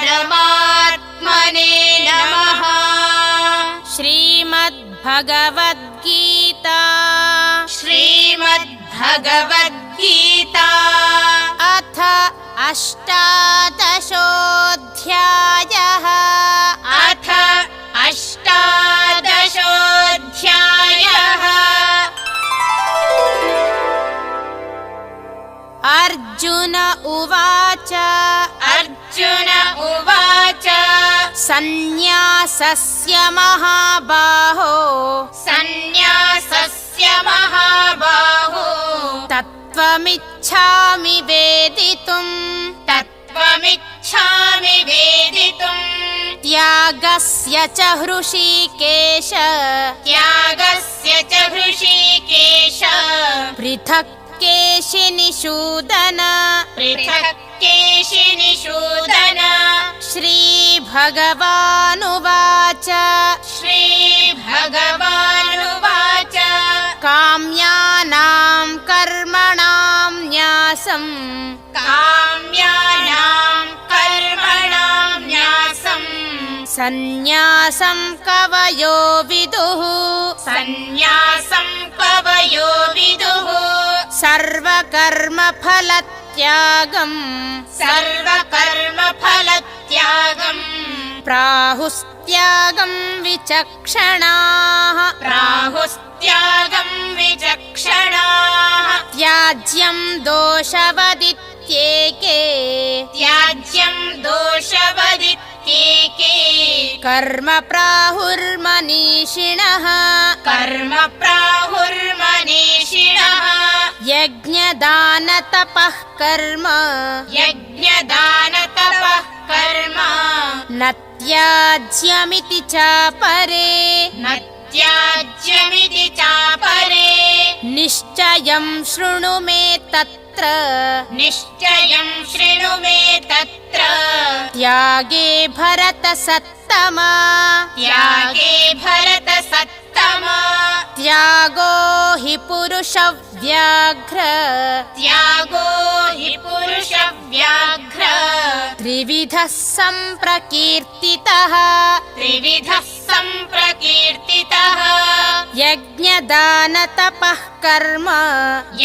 परमात्मने नमः। श्रीमद्भगवद्गीता श्रीमद्भगवद्गीता अथ अष्टादशोऽध्यायः अथ अष्टादशोऽध्यायः। अर्जुन उवाच अर्जुन उवाच सन्न्यासस्य महाबाहो सन्न्यासस्य महाबाहो तत्त्वमिच्छामि वेदितुम् तत्त्वमिच्छामि वेदितुम्। त्यागस्य च हृषीकेश त्यागस्य च हृषीकेश पृथक् केशिनिषूदन पृथक् केशिनिषूदन। श्रीभगवानुवाच श्रीभगवानुवाच काम्यानां कर्मणां न्यासं काम्यानां कर्मणां न्यासं सन्न्यासं कवयो विदुः सन्न्यासं कवयो विदुः। सर्वकर्मफलत्यागं सर्वकर्मफलत्यागं प्राहुस्त्यागं विचक्षणाः प्राहुस्त्यागं विचक्षणाः। त्याज्यं दोषवदित्येके त्याज्यं दोषवदित्येके कर्म प्राहुर्मनीषिणः कर्म प्राहुर्मनीषिणः। यज्ञदानतपः कर्म यज्ञदानतपः कर्म न त्याज्यमिति चापरे न त्याज्यमिति चापरे। निश्चयं शृणु मे तत्र निश्चयं शृणु मे तत्र त्यागे भरतसत्तमा त्यागे भरतसत्तमा। त्यागो हि पुरुषव्याघ्र त्यागो हि पुरुषव्याघ्र त्रिविधः सम्प्रकीर्तितः त्रिविधः सम्प्रकीर्तितः। यज्ञदानतपः कर्म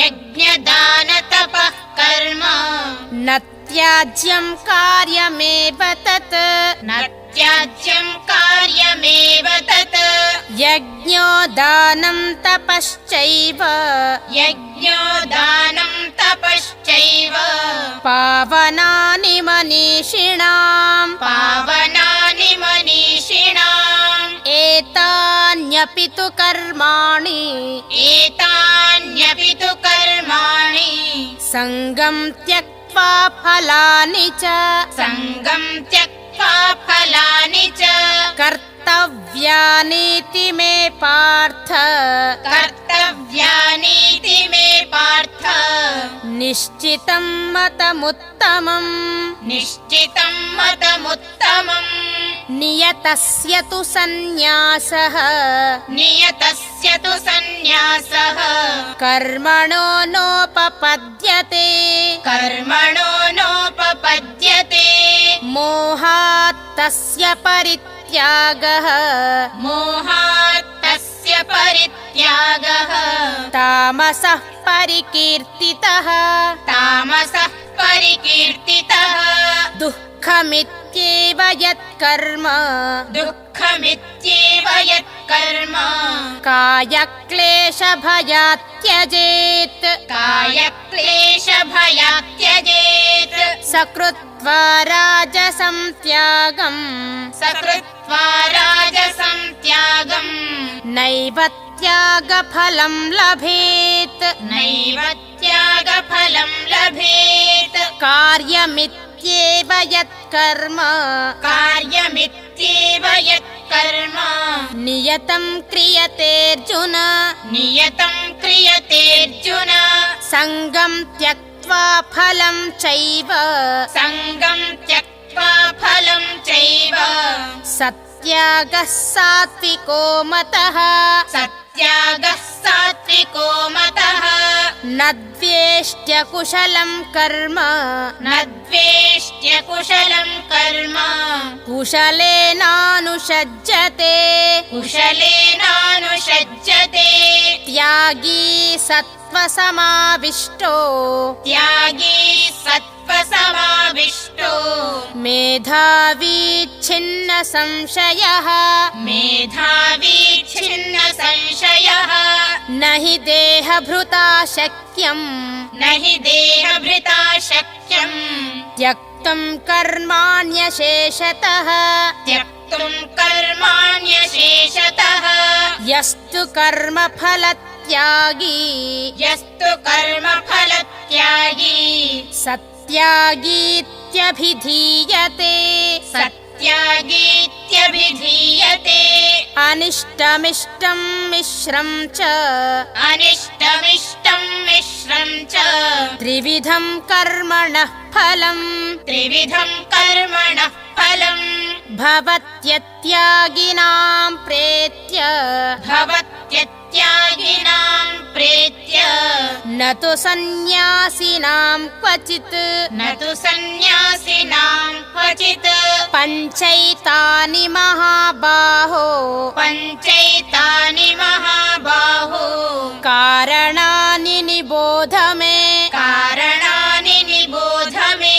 यज्ञदानतपः कर्म न त्याज्यं कार्यमेव तत् न त्याज्यं कार्यमेव तत्। यज्ञो दानं तपश्चैव यज्ञो दानं तपश्चैव पावनानि मनीषिणाम् पावनानि मनीषिणाम्। एतान्यपि तु कर्माणि एतान्यपि तु कर्माणि सङ्गं त्यक्त्वा फलानि च सङ्गं त्यक्त्वा फलानि च कर्तव्यानीति मे पार्थ कर्तव्यानीति मे पार्थ। निश्चितं मतमुत्तमम् निश्चितं मतमुत्तमम्। नियतस्य तु सन्न्यासः नियतस्य तु सन्न्यासः कर्मणो नोपपद्यते कर्मणो नोपपद्यते। मोहात् तस्य परित्यागः मोहात् तस्य परित्यागः तामसः परिकीर्तितः तामसः परिकीर्तितः। दुःखमित्येव यत्कर्म दुःखमित्येव यत्कर्म कायक्लेशभयात् त्यजेत् कायक्लेशभयात् त्यजेत्। सकृत्वा राजसं त्यागं सकृत्वा राजसं त्यागं नैव त्यागफलं लभेत् नैव त्यागफलं लभेत्। कार्यमित्येव यत्कर्म कार्यमित्येव यत्कर्म नियतं क्रियतेऽर्जुन नियतं क्रियतेऽर्जुन। सङ्गं त्यक्त्वा फलं चैव सङ्गं त्यक्त्वा फलं चैव सत्यागः सात्विको मतः सत्यागः सात्विको मतः न द्वेष्ट्य कुशलं कर्म न द्वेष्ट्य कुशलं कर्म कुशलेनानुषज्यते कुशलेनानुषज्यते त्यागी सत्त्वसमाविष्टो त्यागी सत्त्वसमाविष्टो मेधावी छिन्न संशयः मेधावी छिन्न संशयः न हि देहभृता शक्यं न हि देहभृता शक्यम् त्यक्तुं कर्माण्यशेषतः त्यक्तुं कर्माण्यशेषतः यस्तु कर्मफलत्यागी यस्तु कर्मफलत्यागी सत्यागीत्यभिधीयते सत्यागीत्यभिधीयते अनिष्टमिष्टं मिश्रं च अनिष्टमिष्टं मिश्रं च त्रिविधं कर्मणः फलम् त्रिविधं कर्मणः फलम् भवत्यत्यागिनां प्रेत्य भवत्यत्यागिनां प्रेत्य न तु सन्न्यासिनां क्वचित् न तु सन्न्यासिनां क्वचित् पञ्चैतानि महाबाहो पञ्चैतानि महाबाहो कारणानि निबोध मे कारणानि निबोध मे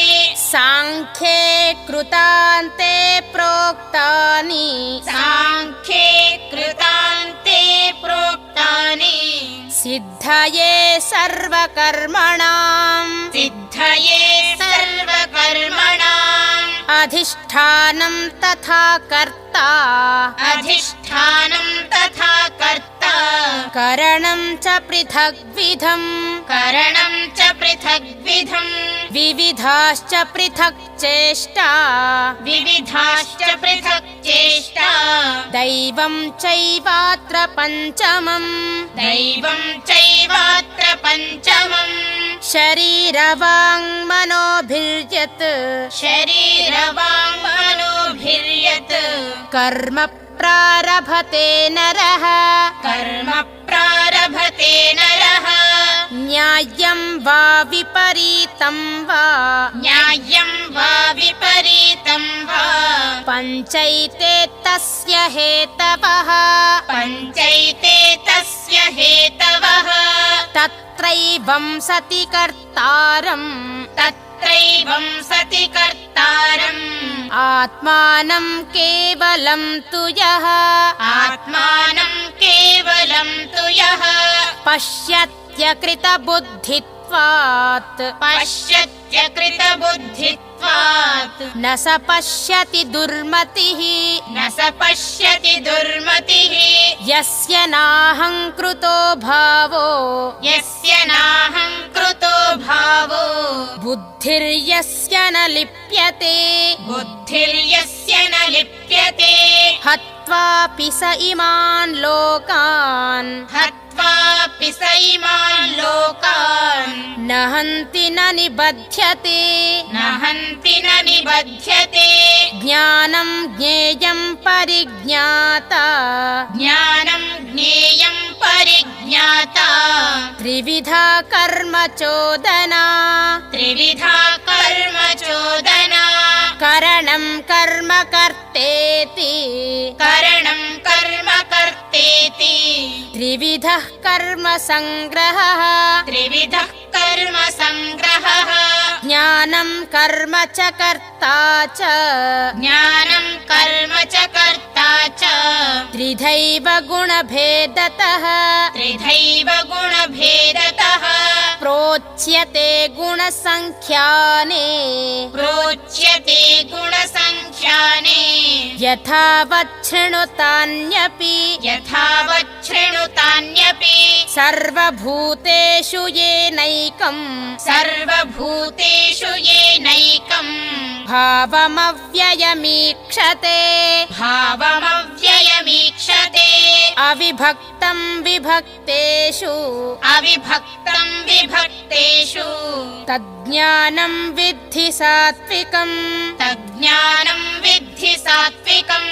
साङ्ख्ये कृतान्ते प्रोक्तानि साङ्ख्ये कृतान्ते प्रोक्तानि सिद्धये सर्वकर्मणाम् सिद्धये सर्वकर्मणाम् अधिष्ठानं तथा कर्ता अधिष्ठानं तथा कर्ता करणं च पृथग्विधम् करणं च पृथग्विधम् विविधाश्च पृथक् चेष्टा विविधाश्च पृथक् चेष्टा दैवं चैवात्र पञ्चमम् दैवं चैवात्र पञ्चमम् शरीरवाङ्मनोभिर्यत् शरीरवाङ्मनोभिर्यत् कर्म प्रारभते नरः कर्म प्रारभते नरः न्याय्यं वा विपरीतं वा न्याय्यं वा विपरीतं वा पञ्चैते तस्य हेतवः पञ्चैते तस्य हेतवः तत्रैवं सति कर्तारम् तत्रैवं सति कर्तारम् आत्मानं केवलं तु यः आत्मानं केवलं तु यः पश्यत्यकृतबुद्धित्वात् पश्यत्यकृतबुद्धित्वात् न स पश्यति दुर्मतिः न स पश्यति दुर्मतिः यस्य नाहङ्कृतो भावो यस्य नाहङ्कृतो भावो बुद्धिर्यस्य न लिप्यते बुद्धिर्यस्य न लिप्यते हत्वापि स इमान् लोकान् हत्वापि स इमान् लोकान् न हन्ति न निबध्यते न हन्ति न निबध्यते ज्ञानं ज्ञेयं परिज्ञाता ज्ञानं ज्ञेयं परिज्ञाता त्रिविधा कर्म चोदना त्रिविधा कर्म चोदना करणं कर्म कर्तेति करणं कर्म कर्तेति त्रिविधः कर्म संग्रहः त्रिविधः कर्म संग्रहः ज्ञानं कर्म च कर्ता च ज्ञानं कर्म च कर्ता च त्रिधैव गुणभेदतः त्रिधैव गुणभेदतः प्रोच्यते गुणसङ्ख्याने प्रोच्यते गुणसङ्ख्याने यथावच्छृणुतान्यपि यथावच्छृणुतान्यपि सर्वभूतेषु येनैकम् सर्वभूतेषु येनैकम् भावमव्ययमीक्षते भावमव्ययमीक्षते अविभक्तं विभक्तेषु अविभक्तं विभक्तेषु तज्ज्ञानं विद्धि सात्विकम् तज्ज्ञानं विद्धि सात्विकम्